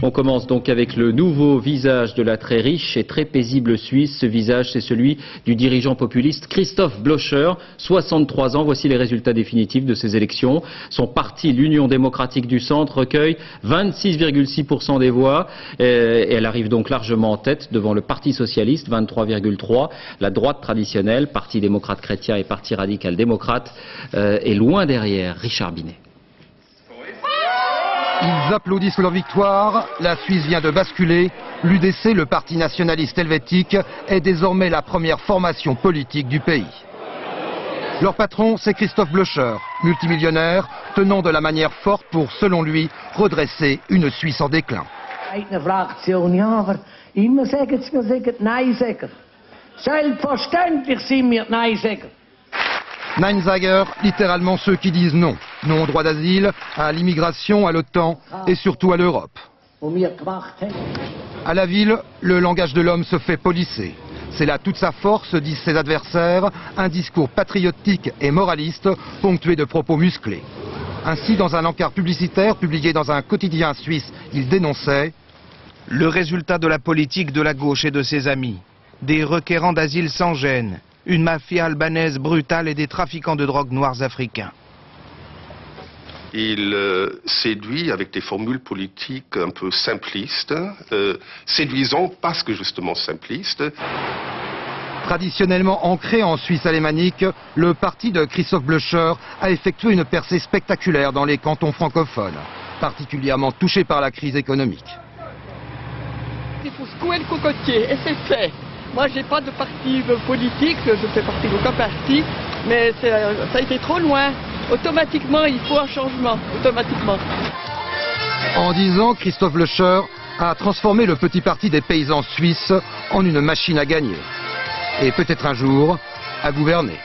On commence donc avec le nouveau visage de la très riche et très paisible Suisse. Ce visage, c'est celui du dirigeant populiste Christoph Blocher, 63 ans. Voici les résultats définitifs de ces élections. Son parti, l'Union démocratique du centre, recueille 26,6% des voix. Et elle arrive donc largement en tête devant le Parti socialiste, 23,3%. La droite traditionnelle, Parti démocrate chrétien et Parti radical démocrate, est loin derrière. Richard Binet. Ils applaudissent leur victoire, la Suisse vient de basculer, l'UDC, le parti nationaliste helvétique, est désormais la première formation politique du pays. Leur patron, c'est Christoph Blocher, multimillionnaire, tenant de la manière forte pour, selon lui, redresser une Suisse en déclin. Neinsager, littéralement ceux qui disent non. Non au droit d'asile, à l'immigration, à l'OTAN et surtout à l'Europe. À la ville, le langage de l'homme se fait polisser. C'est là toute sa force, disent ses adversaires, un discours patriotique et moraliste ponctué de propos musclés. Ainsi, dans un encart publicitaire publié dans un quotidien suisse, il dénonçait « Le résultat de la politique de la gauche et de ses amis, des requérants d'asile sans gêne, une mafia albanaise brutale et des trafiquants de drogue noirs africains. » Il séduit avec des formules politiques un peu simplistes, séduisant parce que justement simplistes. Traditionnellement ancré en Suisse alémanique, le parti de Christoph Blocher a effectué une percée spectaculaire dans les cantons francophones, particulièrement touchés par la crise économique. Il faut secouer le cocotier et c'est fait. Moi, j'ai pas de parti politique, je fais partie d'aucun parti, mais ça a été trop loin. Automatiquement, il faut un changement, automatiquement. En 10 ans, Christoph Blocher a transformé le petit parti des paysans suisses en une machine à gagner. Et peut-être un jour, à gouverner.